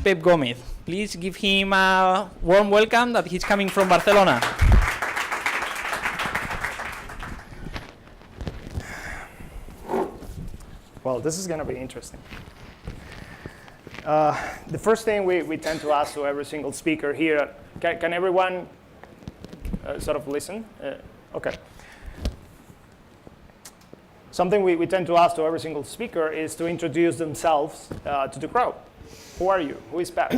Pep Gomez. Please give him a warm welcome that he's coming from Barcelona. Well, this is going to be interesting. The first thing we tend to ask to every single speaker here, can everyone sort of listen? Okay. Something we tend to ask to every single speaker is to introduce themselves to the crowd. Who are you? Who is Pep?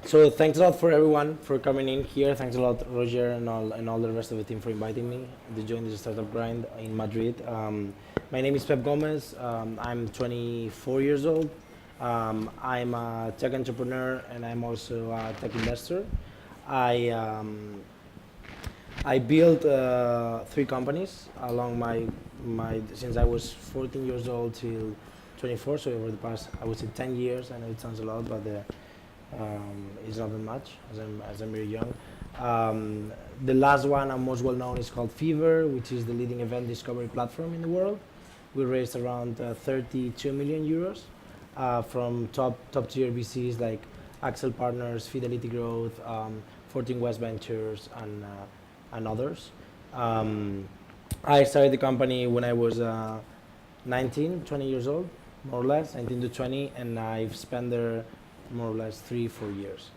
So thanks a lot for everyone for coming in here. Thanks a lot, Roger, and all the rest of the team for inviting me to join this startup grind in Madrid. My name is Pep Gomez. I'm 24 years old. I'm a tech entrepreneur and I'm also a tech investor. I built 3 companies along my since I was 14 years old till 24. So over the past, I would say 10 years. I know it sounds a lot, but it's not that much as I'm very young. The last one and most well known is called Fever, which is the leading event discovery platform in the world. We raised around 32 million euros from top tier VCs like Axel Partners, Fidelity Growth, 14 West Ventures, and others. I started the company when I was 19, 20 years old, more or less, 19 to 20, and I've spent there more or less 3-4 years.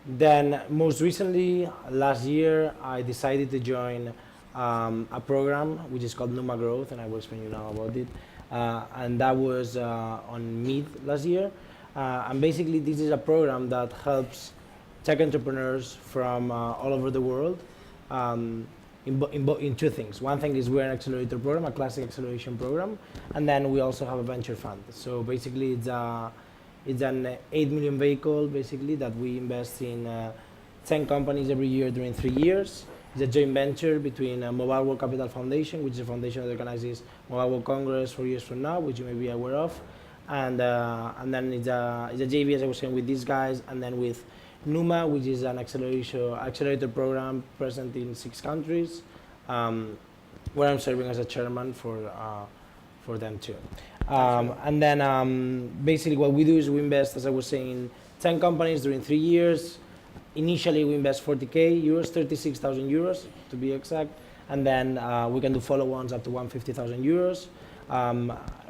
Then most recently, last year, I decided to join a program which is called Numa Growth, and I will explain you now about it. And that was on mid last year. And basically, this is a program that helps tech entrepreneurs from all over the world in 2 things. One thing is we're an accelerator program, a classic acceleration program, and then we also have a venture fund. So basically, it's an 8 million vehicle, basically, that we invest in 10 companies every year during 3 years. It's a joint venture between Mobile World Capital Foundation, which is a foundation that organizes Mobile World Congress 4 years from now, which you may be aware of. And then it's a JV, as I was saying, with these guys, and then with Numa, which is an accelerator program present in 6 countries, where I'm serving as a chairman for them too. And then basically what we do is we invest, as I was saying, in 10 companies during 3 years. Initially, we invest 40K euros, 36,000 euros to be exact, and then we can do follow-ons up to 150,000 euros.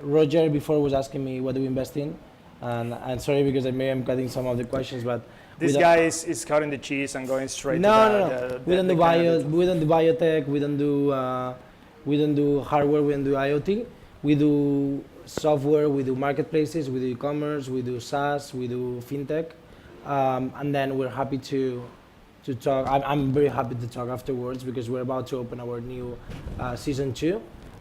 Roger before was asking me what do we invest in, and sorry because I'm cutting some of the questions, but this guy is cutting the cheese and going straight to we don't do biotech, we don't do hardware, we don't do IoT. We do software, we do marketplaces, we do e-commerce, we do SaaS, we do fintech. And then we're happy to talk. I'm very happy to talk afterwards because we're about to open our new season 2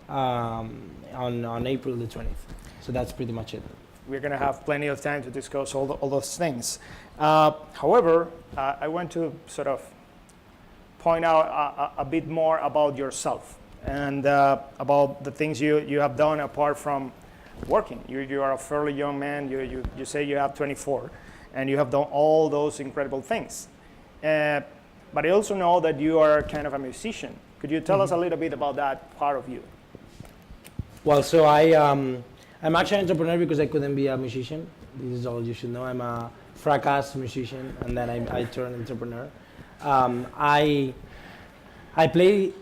on April the 20th. So that's pretty much it. We're going to have plenty of time to discuss all those things. However, I want to sort of point out a bit more about yourself and about the things you have done apart from working. You are a fairly young man. You say you have 24. And you have done all those incredible things. But I also know that you are kind of a musician. Could you tell us a little bit about that part of you? Well, so I'm actually an entrepreneur because I couldn't be a musician. This is all you should know. I'm a fracas musician, and then I turned entrepreneur. I play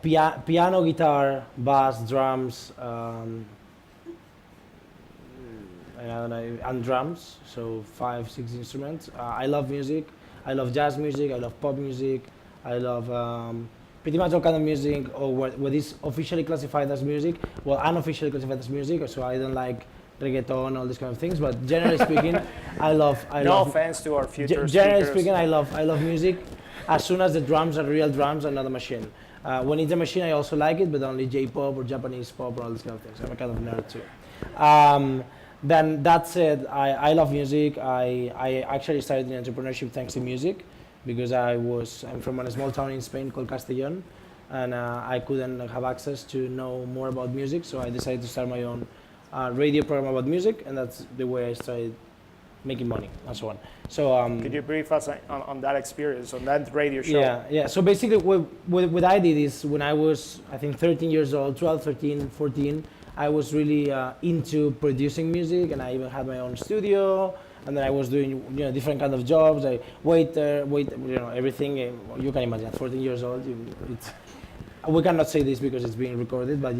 piano, guitar, bass, drums, and drums, so 5-6 instruments. I love music. I love jazz music. I love pop music. I love pretty much all kind of music, or what is officially classified as music. Well, unofficially classified as music, so I don't like reggaeton, all these kind of things. But generally speaking, I love. No offense to our future generally speakers. Speaking, I love music. As soon as the drums are real drums and not a machine. When it's a machine, I also like it, but only J-pop or Japanese pop or all these kind of things. I'm a kind of nerd too. Then that said, I love music. I actually started in entrepreneurship thanks to music, because I'm from a small town in Spain called Castellón, and I couldn't have access to know more about music, so I decided to start my own radio program about music, and that's the way I started making money and so on. So could you brief us on that experience, on that radio show? Yeah. So basically what I did is when I was, I think, 13 years old, 12, 13, 14, I was really into producing music, and I even had my own studio. And then I was doing, different kind of jobs, like waiter, everything. You can imagine, at 14 years old, we cannot say this because it's being recorded, but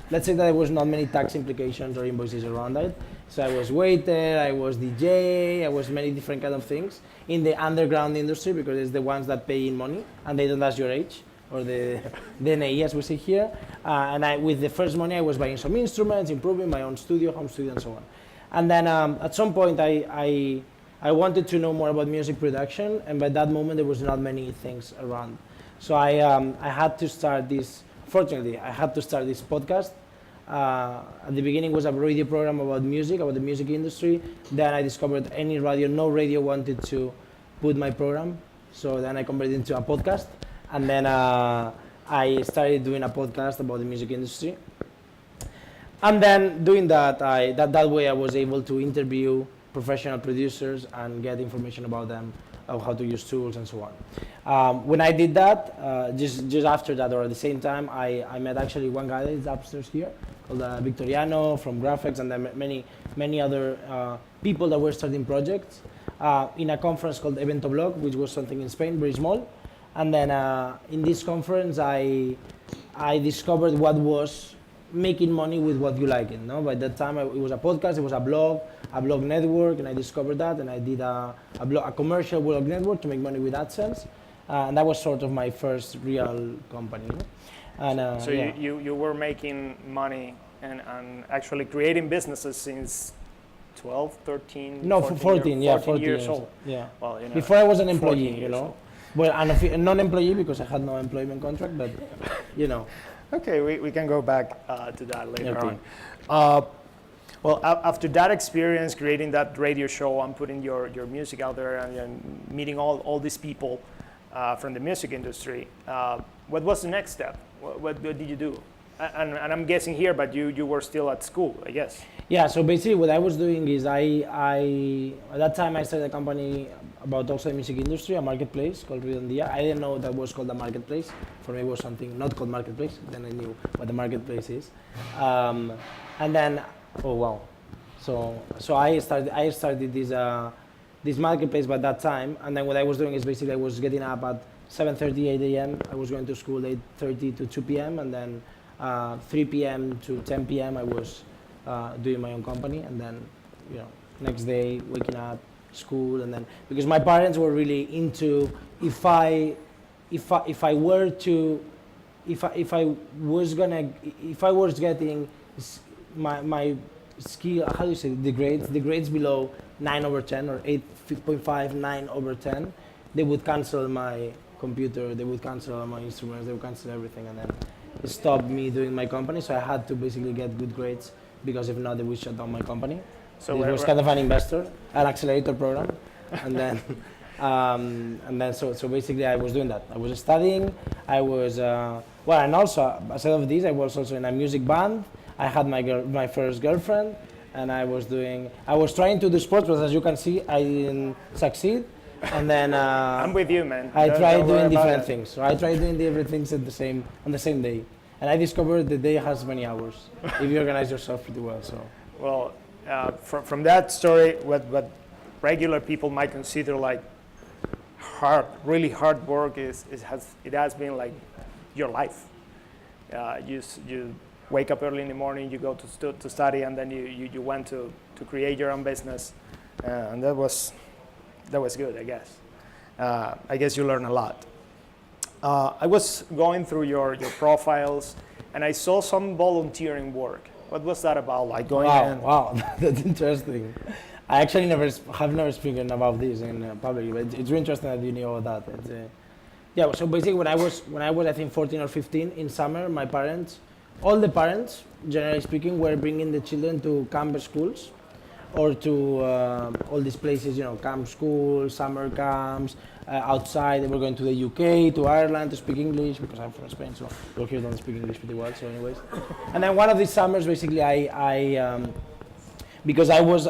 let's say that there was not many tax implications or invoices around that. So I was waiter, I was DJ, I was many different kind of things in the underground industry, because it's the ones that pay in money and they don't ask your age or the NAE, as we say here. And with the first money, I was buying some instruments, improving my own studio, home studio, and so on. And then at some point, I wanted to know more about music production, and by that moment, there was not many things around. So I had to start this. Fortunately, I had to start this podcast. At the beginning, it was a radio program about music, about the music industry. Then I discovered no radio wanted to put my program. So then I converted it into a podcast, and then I started doing a podcast about the music industry. And then doing that, that way I was able to interview professional producers and get information about them, of how to use tools and so on. When I did that, just after that or at the same time, I met actually one guy that is upstairs here called Victoriano from Graphics, and then many other people that were starting projects in a conference called Evento Blog, which was something in Spain, very small. And then in this conference, I discovered what was making money with what you like it. No, by that time it was a podcast, it was a blog network, and I discovered that, and I did a commercial blog network to make money with AdSense, and that was sort of my first real company. And so yeah. you were making money and actually creating businesses since 12, 13, No, 14 14 years old. Yeah. Well, Before I was an employee, 14 years old. Well, a non-employee because I had no employment contract, but Okay, we can go back to that later Okay. on. Well, after that experience, creating that radio show and putting your music out there and meeting all these people from the music industry, what was the next step? What did you do? And I'm guessing here, but you were still at school, I guess. Yeah, so basically what I was doing is I at that time I started a company about also the music industry, a marketplace called Redondia. I didn't know that was called a marketplace. For me it was something not called marketplace, then I knew what the marketplace is. And then, oh wow. So I started this marketplace by that time, and then what I was doing is basically I was getting up at 7:30, 8 a.m. I was going to school 8:30 to 2 p.m. and then 3 p.m. to 10 p.m. I was doing my own company, and then next day waking up, school, and then because my parents were really into if I was getting my skill, how do you say, the grades below 9 over 10 or 8.5, 9 over 10, they would cancel my computer, they would cancel my instruments, they would cancel everything, and then it stopped me doing my company. So I had to basically get good grades, because if not, they would shut down my company. So it was kind of an investor, an accelerator program, and then so basically I was doing that. I was studying. I was and also aside of this, I was also in a music band. I had my first girlfriend, and I was trying to do sports, but as you can see, I didn't succeed. And then I'm with you, man. I tried don't worry doing about different it. things. So I tried doing different things on the same day, and I discovered the day has many hours if you organize yourself pretty well. So Well, from that story, what regular people might consider like really hard work it has been like your life. You wake up early in the morning, you go to study, and then you went to create your own business, and that was good, I guess. I guess you learned a lot. I was going through your profiles, and I saw some volunteering work. What was that about? Like going in? Wow, that's interesting. I actually have never spoken about this in public, but it's really interesting that you knew about that. Yeah, so basically when I was I think 14 or 15 in summer, my parents, all the parents, generally speaking, were bringing the children to camp schools or to all these places, camp schools, summer camps, outside. They were going to the UK, to Ireland to speak English, because I'm from Spain, so people here don't speak English pretty well, so anyways. And then one of these summers, basically, I because I was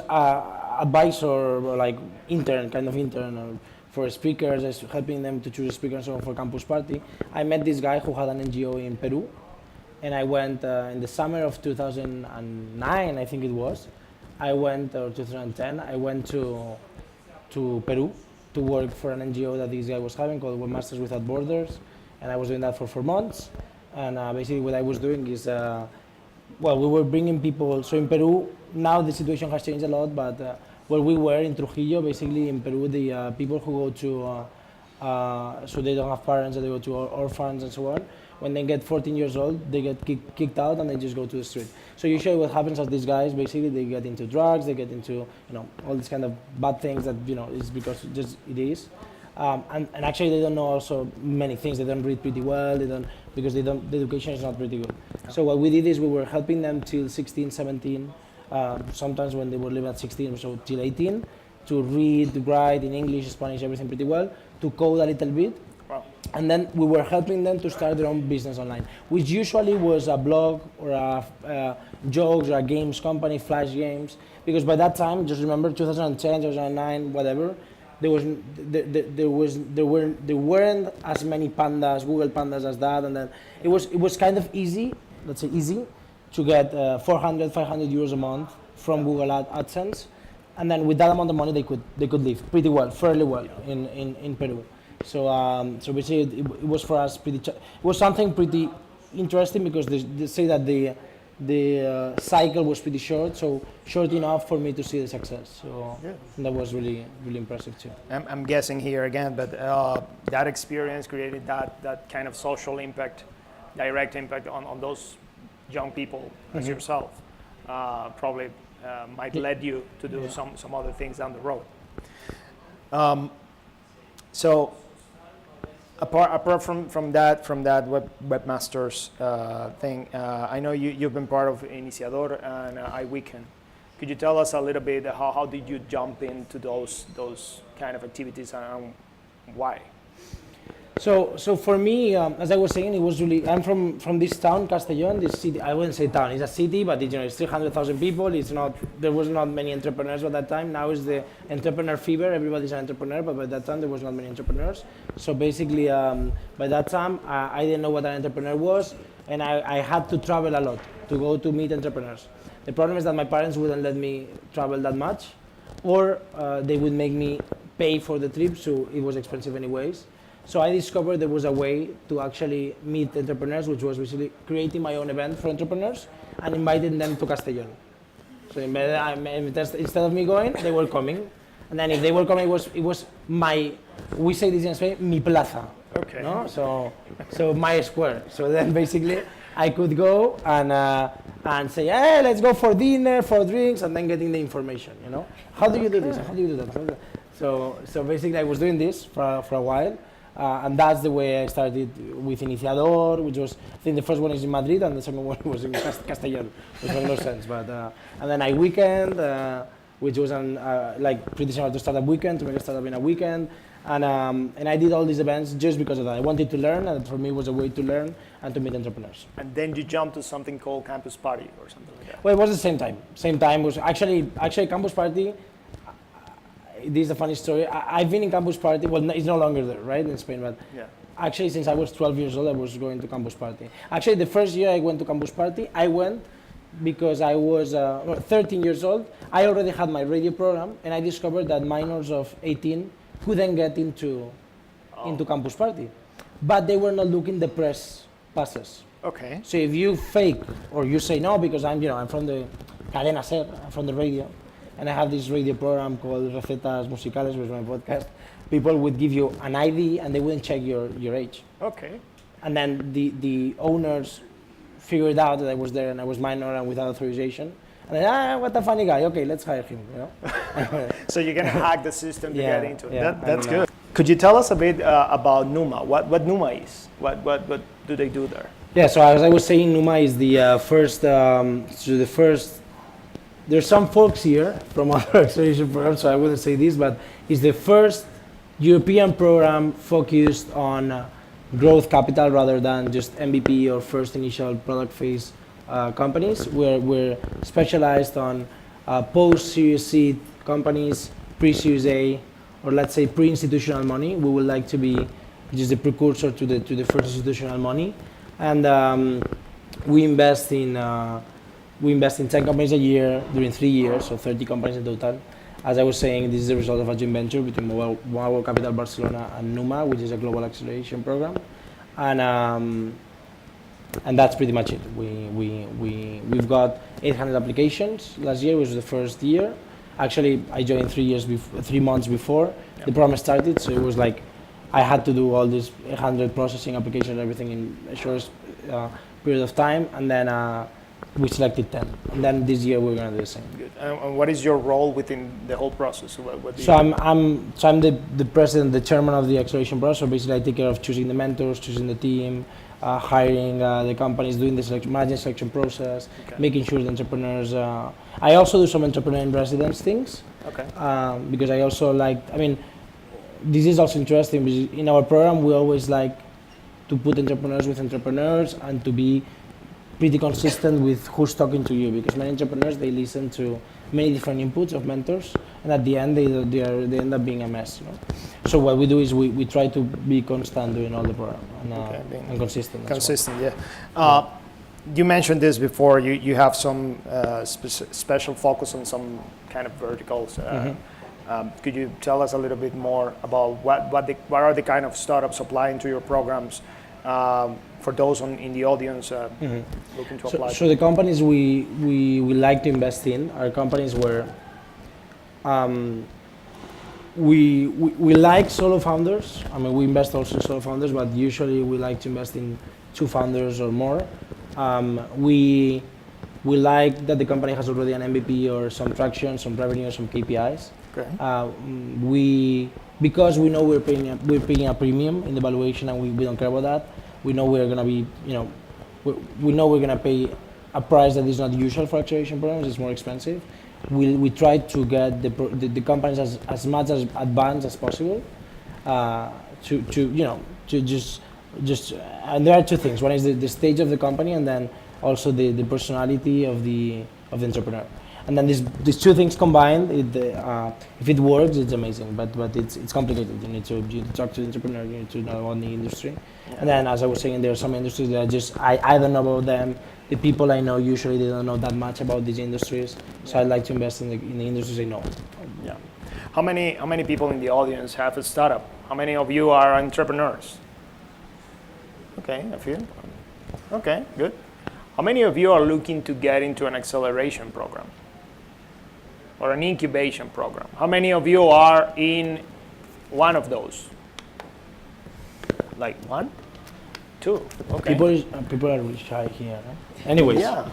advisor or like kind of intern for speakers, helping them to choose a speaker and so on for campus party, I met this guy who had an NGO in Peru, and I went in the summer of 2009, I think it was. I went, or 2010, I went to Peru to work for an NGO that this guy was having called Webmasters Without Borders, and I was doing that for 4 months. And basically what I was doing is, well, we were bringing people, so in Peru, now the situation has changed a lot, but where we were in Trujillo, basically in Peru, the people who go to, so they don't have parents, and they go to orphans and so on, when they get 14 years old, they get kicked out and they just go to the street. So usually what happens is these guys, basically they get into drugs, they get into, all these kind of bad things that, is because just it is. And actually they don't know also many things. They don't read pretty well, because the education is not pretty good. So what we did is we were helping them till 16, 17, sometimes when they were living at 16, so till 18, to read, to write in English, Spanish, everything pretty well, to code a little bit. Wow. And then we were helping them to start their own business online, which usually was a blog or a jokes or a games company, Flash games. Because by that time, just remember 2010, 2009, whatever, there weren't as many pandas, Google pandas as that, and then it was kind of easy, let's say easy, to get 400, 500 euros a month from Google AdSense, and then with that amount of money they could live pretty well, fairly well in Peru. So basically it was for us it was something pretty interesting, because they say that the cycle was pretty short, so short enough for me to see the success. So yeah. That was really, really impressive too. I'm guessing here again, but that experience created that kind of social impact, direct impact on those young people as yourself. Probably might lead you to do some other things down the road. So apart from that webmasters thing, I know you've been part of Iniciador and iWeekend. Could you tell us a little bit how did you jump into those kind of activities and why? So for me, as I was saying, it was really, I'm from this town, Castellón, this city. I wouldn't say town, it's a city, but it's 300,000 people. There was not many entrepreneurs at that time. Now is the entrepreneur fever, everybody's an entrepreneur, but by that time there was not many entrepreneurs. So basically, by that time, I didn't know what an entrepreneur was, and I had to travel a lot to go to meet entrepreneurs. The problem is that my parents wouldn't let me travel that much, or they would make me pay for the trip, so it was expensive anyways. So I discovered there was a way to actually meet entrepreneurs, which was basically creating my own event for entrepreneurs and inviting them to Castellón. So instead of me going, they were coming. And then if they were coming, it was my, we say this in Spain, mi plaza. Okay. No? So my square. So then basically I could go and say, hey, let's go for dinner, for drinks, and then getting the information, How do you do this? How do you do that? So basically I was doing this for a while. And that's the way I started with Iniciador, which was, I think the first one is in Madrid and the second one was in Castellón, which made no sense. But and then iWeekend, which was pretty similar to Startup Weekend, to make a startup in a weekend. And I did all these events just because of that. I wanted to learn, and for me it was a way to learn and to meet entrepreneurs. And then you jumped to something called Campus Party or something like that. Well, it was the same time. Same time was actually Campus Party. This is a funny story. I've been in Campus Party. Well, it's no longer there, right, in Spain. But actually, since I was 12 years old, I was going to Campus Party. Actually, the first year I went to Campus Party, I went because I was 13 years old. I already had my radio program, and I discovered that minors of 18 couldn't get into Campus Party, but they were not looking the press passes. Okay. So if you fake or you say no because I'm from the Cadena Ser, I'm from the radio. And I have this radio program called Recetas Musicales, which is my podcast. People would give you an ID and they wouldn't check your age. Okay. And then the owners figured out that I was there and I was minor and without authorization. And then, what a funny guy. Okay, let's hire him. So you're gonna hack the system to get into it. Yeah, That's good. Could you tell us a bit about Numa? What Numa is? What do they do there? Yeah. So as I was saying, Numa is the first. There's some folks here from other acceleration programs, so I wouldn't say this, but it's the first European program focused on growth capital rather than just MVP or first initial product phase companies. We're specialized on post-Series C companies, pre-Series A, or let's say pre-institutional money. We would like to be just the precursor to the first institutional money. And we invest in 10 companies a year during 3 years, so 30 companies in total. As I was saying, this is the result of a joint venture between Mobile Capital Barcelona and Numa, which is a global acceleration program, and that's pretty much it. We've got 800 applications. Last year was the first year. Actually, I joined 3 months before the program started, so it was like I had to do all this 800 processing applications, everything in a short period of time, and then we selected 10. And then this year we're going to do the same. Good. And what is your role within the whole process? What do So you do? I'm the president, the chairman of the acceleration process. So basically, I take care of choosing the mentors, choosing the team, hiring the companies, doing the managing selection process, making sure the entrepreneurs. I also do some entrepreneur in residence things. Okay. Because I also like. I mean, this is also interesting because in our program we always like to put entrepreneurs with entrepreneurs and to be pretty consistent with who's talking to you, because many entrepreneurs, they listen to many different inputs of mentors, and at the end they end up being a mess. You know? So what we do is we try to be constant during all the program and consistent. Consistent, yeah. You mentioned this before. You have some special focus on some kind of verticals. Could you tell us a little bit more about what are the kind of startups applying to your programs? For those in the audience looking to apply. So the companies we like to invest in are companies where we like solo founders. I mean, we invest also in solo founders, but usually we like to invest in 2 founders or more. We like that the company has already an MVP or some traction, some revenue, some KPIs. Okay. Because we know we're paying a premium in the valuation, and we don't care about that. We know we're gonna be, we know we're gonna pay a price that is not usual for acceleration programs. It's more expensive. We try to get the companies as much as advanced as possible. To just and there are 2 things. One is the stage of the company, and then also the personality of the entrepreneur. And then these 2 things combined, if it works, it's amazing. But it's complicated. You need to talk to the entrepreneur. You need to know about the industry. And then, as I was saying, there are some industries that I don't know about them. The people I know usually they don't know that much about these industries. So I'd like to invest in the industries I know. Yeah. How many people in the audience have a startup? How many of you are entrepreneurs? Okay, a few. Okay, good. How many of you are looking to get into an acceleration program or an incubation program? How many of you are in one of those? Like 1, 2. Okay. People are really shy here. Huh? Anyways, Yeah.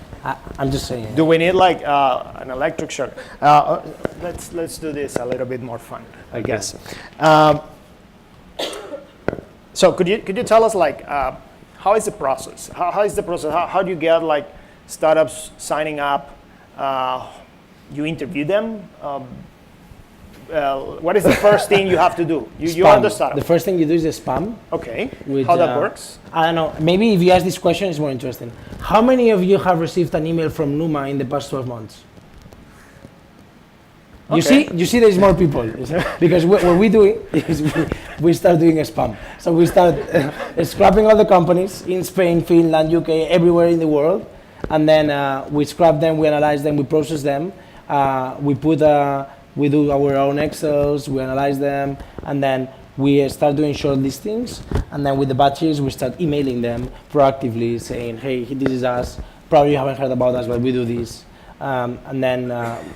I'm just saying. Do we need like an electric shock? Let's do this a little bit more fun, I guess. So could you tell us like how is the process? How is the process? How do you get like startups signing up? You interview them. What is the first thing you have to do? You are the startup. The first thing you do is a spam. Okay. Which, how that works? I don't know. Maybe if you ask this question, it's more interesting. How many of you have received an email from Numa in the past 12 months? Okay. You see, there's more people because what we do is we start doing a spam. So we start scrapping all the companies in Spain, Finland, UK, everywhere in the world, and then we scrap them, we analyze them, we process them, we do our own Excels, we analyze them, and then we start doing short listings, and then with the batches we start emailing them proactively saying, hey, this is us, probably you haven't heard about us, but we do this. And then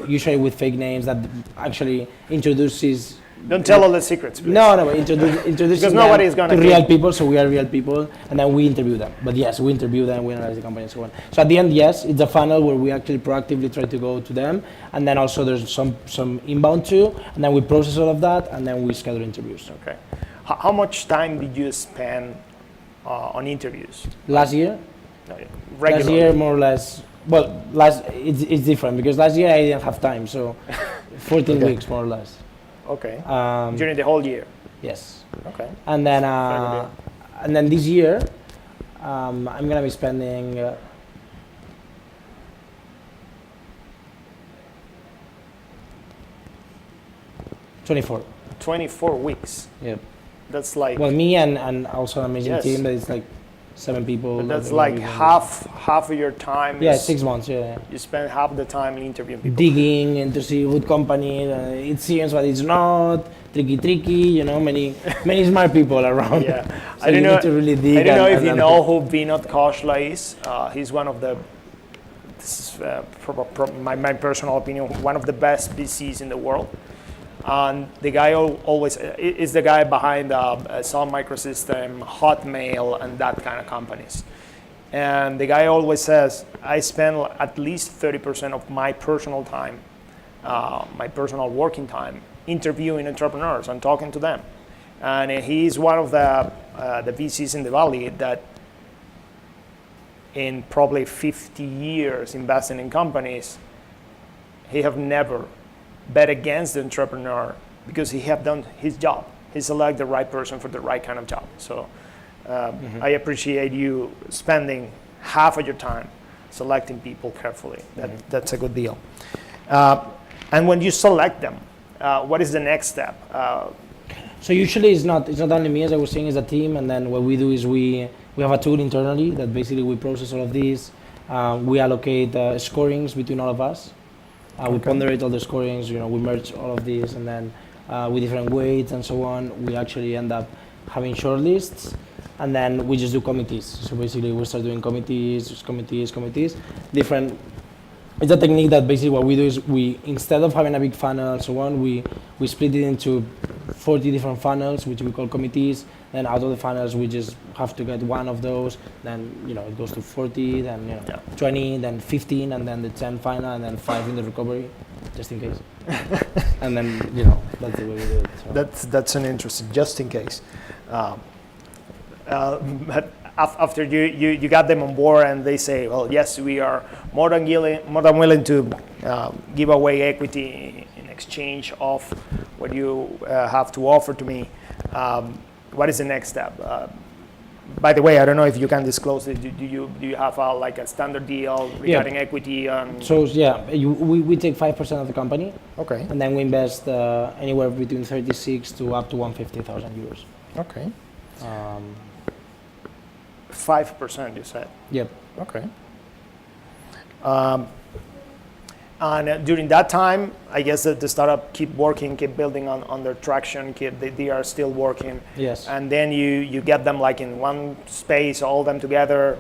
usually with fake names that actually introduces... Don't tell all the secrets, please. No, but introducing because nobody is going to real people, so we are real people, and then we interview them. But yes, we interview them, we analyze the company and so on. So at the end, yes, it's a funnel where we actually proactively try to go to them, and then also there's some inbound too, and then we process all of that, and then we schedule interviews. Okay. How much time did you spend on interviews? Last year? Regularly? Last year, more or less. Well, it's different because last year I didn't have time, so 14 weeks more or less. Okay. During the whole year. Yes. Okay. And then this year, I'm gonna be spending 24. 24 weeks. Yep. That's like. Well, me and also an amazing Yes. team, but it's like 7 people. But that's that like we- half of your time. Yeah, is 6 months. Yeah. You spend half the time interviewing people. Digging and to see what company it seems, but it's not tricky. You know, many smart people around. Yeah, So I don't you know. need to really dig. I don't know if and you know who Vinod Koshla is. He's one of the, this is my personal opinion, one of the best VCs in the world. And the guy always is the guy behind Sun Microsystem, Hotmail, and that kind of companies. And the guy always says, I spend at least 30% of my personal time, my personal working time, interviewing entrepreneurs and talking to them. And he's one of the VCs in the Valley that in probably 50 years investing in companies, he have never bet against the entrepreneur because he have done his job. He select the right person for the right kind of job. So I appreciate you spending half of your time selecting people carefully. That's a good deal. And when you select them, what is the next step? So usually it's not only me, as I was saying, it's a team, and then what we do is we have a tool internally that basically we process all of these. We allocate scorings between all of us. We ponderate all the scorings, we merge all of these, and then with different weights and so on, we actually end up having shortlists, and then we just do committees. So basically we start doing committees, different. It's a technique that basically what we do is we, instead of having a big funnel and so on, we split it into 40 different funnels, which we call committees. Then out of the funnels, we just have to get one of those. Then it goes to 40, then 20, then 15, and then the 10 final, and then 5 in the recovery, just in case. And then that's the way we do it. So. That's an interesting, just in case. But after you got them on board and they say, well, yes, we are more than willing to give away equity in exchange of what you have to offer to me. What is the next step? By the way, I don't know if you can disclose it. Do you have like a standard deal regarding equity? So we take 5% of the company. Okay. And then we invest anywhere between 36 to up to 150,000 euros. Okay. 5%, you said. Yep. Okay. And during that time, I guess that the startup keep working, keep building on their traction, they are still working. Yes. And then you get them like in one space, all them together.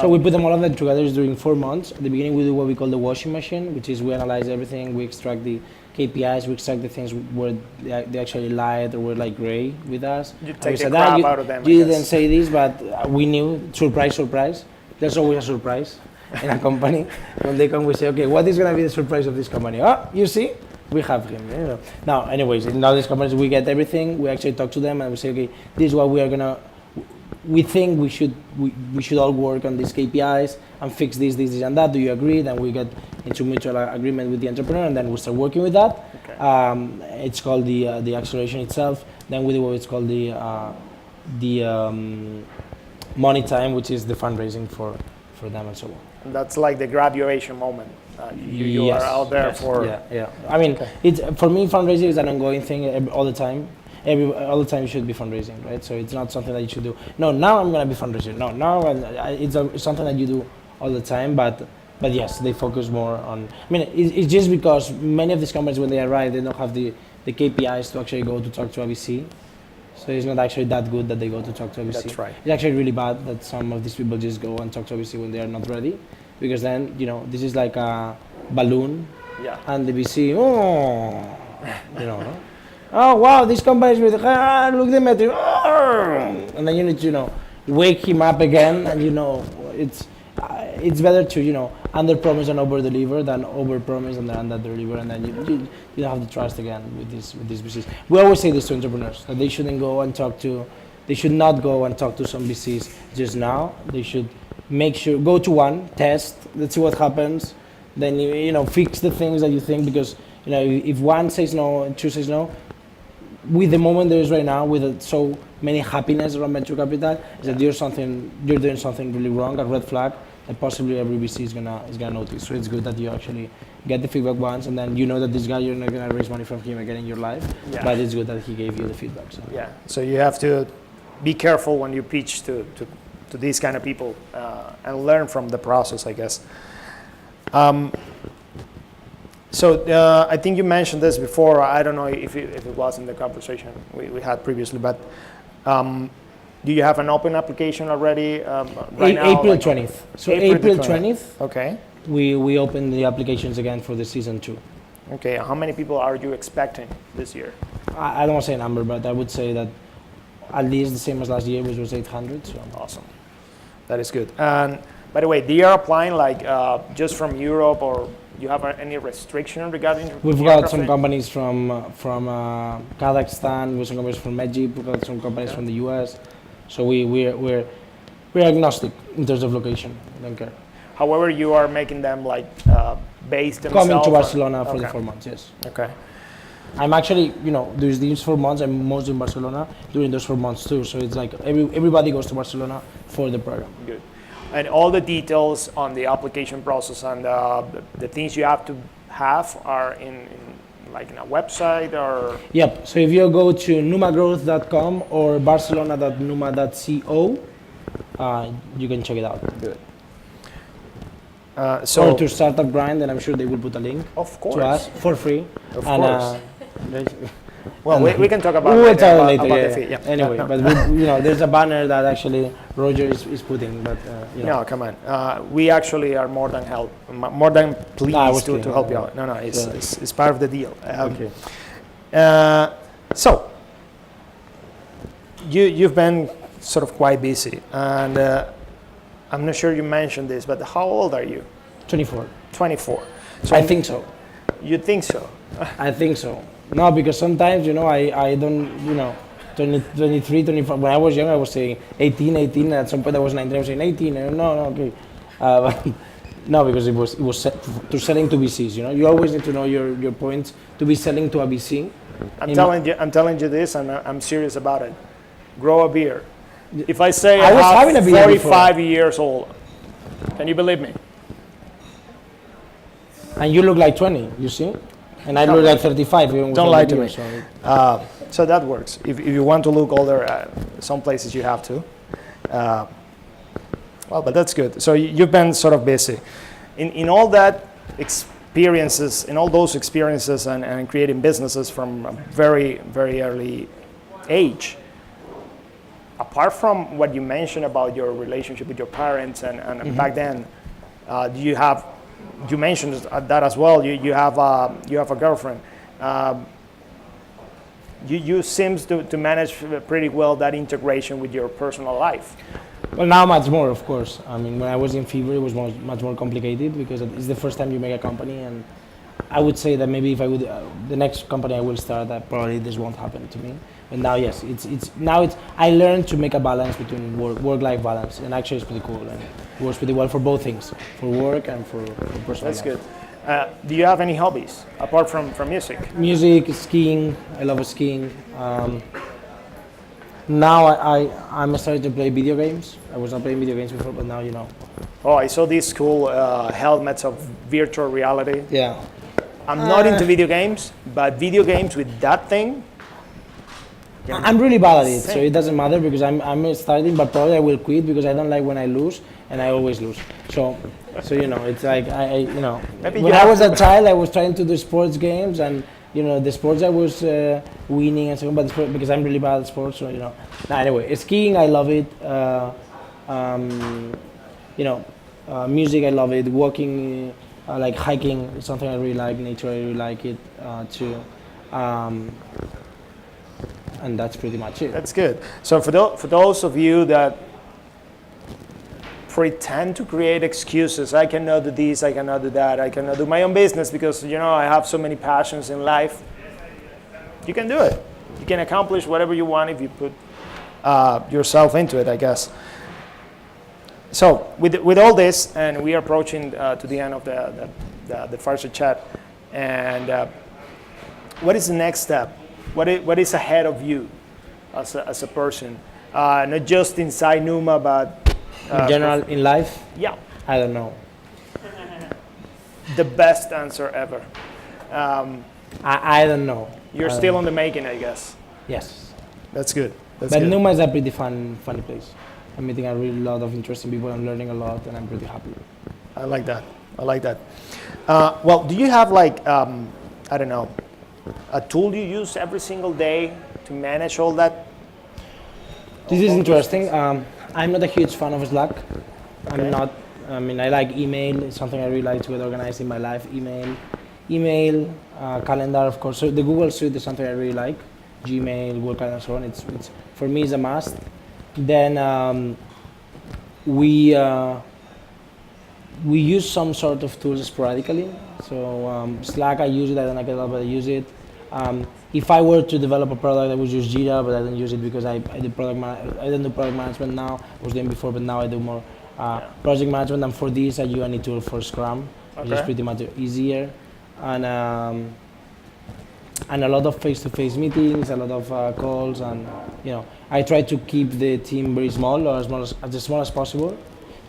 So we put them all of them together during 4 months. At the beginning, we do what we call the washing machine, which is we analyze everything, we extract the KPIs, we extract the things where they actually lied or were like gray with us. You take the crap out of them. You didn't say this, but we knew. Surprise. There's always a surprise in a company. When they come, we say, okay, what is going to be the surprise of this company? Oh, you see, we have him. Now, anyways, in all these companies, we get everything. We actually talk to them and we say, okay, this is what we are going to. We think we should all work on these KPIs and fix this, and that. Do you agree? Then we get into mutual agreement with the entrepreneur, and then we start working with that. Okay. It's called the acceleration itself. Then we do what it's called the money time, which is the fundraising for them and so on. And that's like the graduation moment. You are out there for. Yeah. I mean, it's for me, fundraising is an ongoing thing all the time. All the time you should be fundraising, right? So it's not something that you should do. No, now I'm going to be fundraising. No, now it's something that you do all the time, but yes, they focus more on. I mean, it's just because many of these companies, when they arrive, they don't have the KPIs to actually go to talk to a VC. So it's not actually that good that they go to talk to a VC. That's right. It's actually really bad that some of these people just go and talk to a VC when they are not ready, because then this is like a balloon, and the VC, oh wow, this company is with look the metric, and then you need to wake him up again, and it's better to under promise and over deliver than over promise and under deliver, and then you don't have the trust again with these VCs. We always say this to entrepreneurs, that they should not go and talk to some VCs just now. They should make sure, go to one, test, let's see what happens, then fix the things that you think, because if one says no and two says no, with the moment there is right now, with so many happiness around venture capital, is that you're doing something really wrong, a red flag, that possibly every VC is gonna notice. So it's good that you actually get the feedback once, and then that this guy, you're not gonna raise money from him again in your life. Yeah. But it's good that he gave you the feedback. So. Yeah. So you have to be careful when you pitch to to these kind of people and learn from the process, I guess. So I think you mentioned this before. I don't know if it was in the conversation we had previously, but do you have an open application already right now? April 20th. So April 20th, Okay. we open the applications again for the season 2. Okay. How many people are you expecting this year? I don't want to say a number, but I would say that at least the same as last year, which was 800. So. Awesome. That is good. And by the way, they are applying like just from Europe, or you have any restriction regarding? We've got some companies from Kazakhstan, with some companies from Egypt, we've got some companies from the US. So we're agnostic in terms of location. I don't care. However, you are making them like based themselves. Coming to Barcelona for the 4 months, yes. Okay. I'm actually, there's these 4 months, I'm mostly in Barcelona during those 4 months too. So it's like everybody goes to Barcelona for the program. Good. And all the details on the application process and the things you have to have are in like in a website or? Yep. So if you go to numagrowth.com or barcelona.numa.co, you can check it out. Good. Or to Startup Grind, and I'm sure they will put a link of course. to us for free. Of course. Well, we can talk about we'll talk later. About the fee. Yeah. Anyway, but there's a banner that actually Roger is putting. But No, come on. We actually are more than pleased to help you out. No, it's part of the deal. Okay. So you've been sort of quite busy, and I'm not sure you mentioned this, but how old are you? 24. 24. So I think so. You think so? I think so. No, because sometimes, I don't, 23, 25. When I was young, I was saying 18. At some point, I was 19. I was saying 18. No, okay. No, because it was set to selling to VCs. You always need to know your points to be selling to a VC. I'm telling you this, and I'm serious about it. Grow a beard. If I say I was I'm having a beard 45 years old, can you believe me? And you look like 20, you see? And I look like 35. Even Don't lie to me. So. So that works. If you want to look older, some places you have to. Well, but that's good. So you've been sort of busy. In all that experiences, in all those experiences and creating businesses from a very, very early age, apart from what you mentioned about your relationship with your parents and back then, you mentioned that as well. You have a girlfriend. You seems to manage pretty well that integration with your personal life. Well, now much more, of course. I mean, when I was in Fever, it was much more complicated because it's the first time you make a company, and I would say that maybe if I would, the next company I will start, that probably this won't happen to me. But now, yes, I learned to make a balance between work-life balance, and actually it's pretty cool, and it works pretty well for both things, for work and for personal life. That's good. Do you have any hobbies apart from music? Music, skiing. I love skiing. Now I'm starting to play video games. I was not playing video games before, but now Oh, I saw these cool helmets of virtual reality. Yeah. I'm not into video games, but video games with that thing. I'm really bad at it, so it doesn't matter because I'm starting, but probably I will quit because I don't like when I lose, and I always lose. So it's like when I was a child, I was trying to do sports games, and the sports I was winning and so on, but because I'm really bad at sports, so anyway, skiing I love it. Music I love it. Walking, like hiking, is something I really like. Nature I really like it too. And that's pretty much it. That's good. So for those of you that pretend to create excuses, I cannot do this, I cannot do that, I cannot do my own business because I have so many passions in life. You can do it. You can accomplish whatever you want if you put yourself into it, I guess. So with all this, and we are approaching to the end of the fireside chat, and what is the next step? What is ahead of you as a person? Not just inside Numa, but in general in life? Yeah. I don't know. The best answer ever. I don't know. You're still on the making, I guess. Yes. That's good. But Numa is a pretty funny place. I'm meeting a really lot of interesting people. I'm learning a lot, and I'm pretty happy. I like that. I like that. Well, do you have like, I don't know, a tool you use every single day to manage all that? This is interesting. I'm not a huge fan of Slack. Okay. I'm not. I mean, I like email. It's something I really like to get organized in my life. Email, calendar, of course. So the Google Suite is something I really like. Gmail, Google Calendar, and so on. It's for me, it's a must. Then we use some sort of tools sporadically. So Slack, I use it. I don't like it a lot, but I use it. If I were to develop a product, I would use Jira, but I don't use it because I do I don't do product management now. I was doing before, but now I do more project management. And for this, I use any tool for Scrum, which is pretty much easier. And a lot of face-to-face meetings, a lot of calls, and I try to keep the team very small, or as small as possible,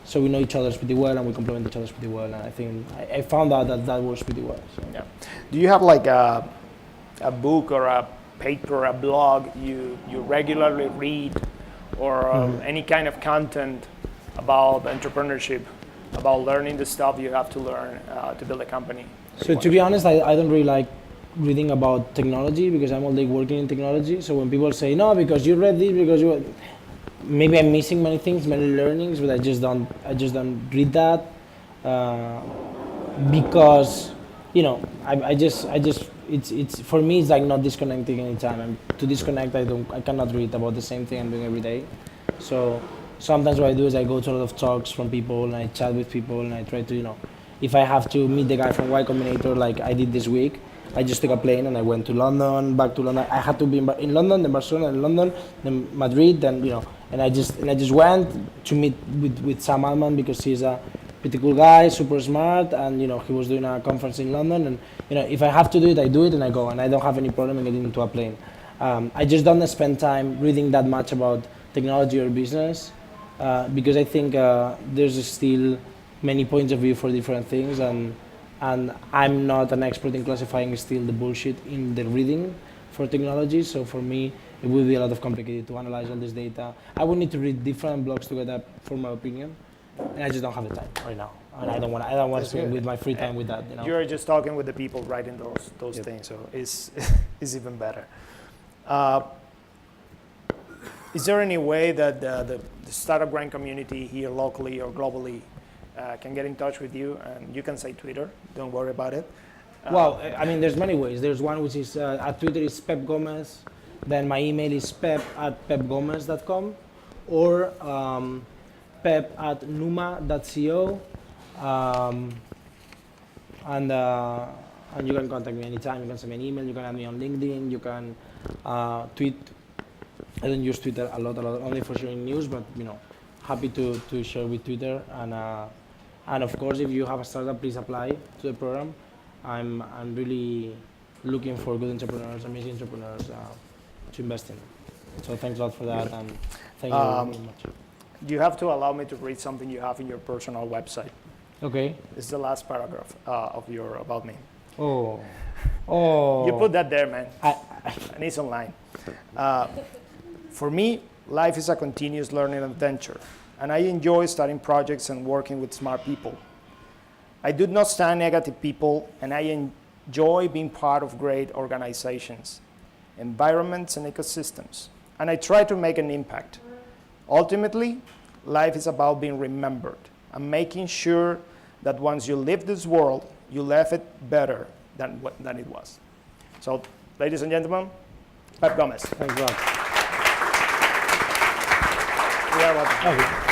so we know each other pretty well and we complement each other pretty well. And I think I found out that works pretty well. So. Yeah. Do you have like a book or a paper, a blog you regularly read, or any kind of content about entrepreneurship, about learning the stuff you have to learn to build a company? So to be honest, I don't really like reading about technology because I'm all day working in technology. So when people say no, because you read this, because you, maybe I'm missing many things, many learnings, but I just don't read that because I just it's for me it's like not disconnecting anytime. And to disconnect, I cannot read about the same thing I'm doing every day. So sometimes what I do is I go to a lot of talks from people and I chat with people and I try to if I have to meet the guy from Y Combinator like I did this week, I just took a plane and I went to London, back to London. I had to be in London, then Barcelona, then London, then Madrid, then and I just went to meet with Sam Altman because he's a pretty cool guy, super smart, and he was doing a conference in London, and if I have to do it, I do it and I go, and I don't have any problem in getting into a plane. I just don't spend time reading that much about technology or business because I think there's still many points of view for different things, and I'm not an expert in classifying still the bullshit in the reading for technology. So for me, it would be a lot of complicated to analyze all this data. I would need to read different blogs to get a formal opinion, and I just don't have the time right now. And I don't want to spend with my free time with that. You're just talking with the people writing those things, so it's even better. Is there any way that the startup grind community here locally or globally can get in touch with you? And you can say Twitter, don't worry about it. Well, I mean, there's many ways. There's one which is at Twitter is Pep Gomez. Then my email is pep@pepgomez.com or pep@numa.co. And you can contact me anytime. You can send me an email. You can add me on LinkedIn. You can tweet. I don't use Twitter a lot, only for sharing news, but happy to share with Twitter. And of course, if you have a startup, please apply to the program. I'm really looking for good entrepreneurs, amazing entrepreneurs to invest in. So thanks a lot for that, and thank you very much. You have to allow me to read something you have in your personal website. Okay. It's the last paragraph of your About Me. Oh. You put that there, man. And it's online. For me, life is a continuous learning adventure, and I enjoy starting projects and working with smart people. I do not stand negative people, and I enjoy being part of great organizations, environments, and ecosystems, and I try to make an impact. Ultimately, life is about being remembered and making sure that once you leave this world, you left it better than it was. So, ladies and gentlemen, Pep Gomez. Thanks a lot. You are welcome. Okay.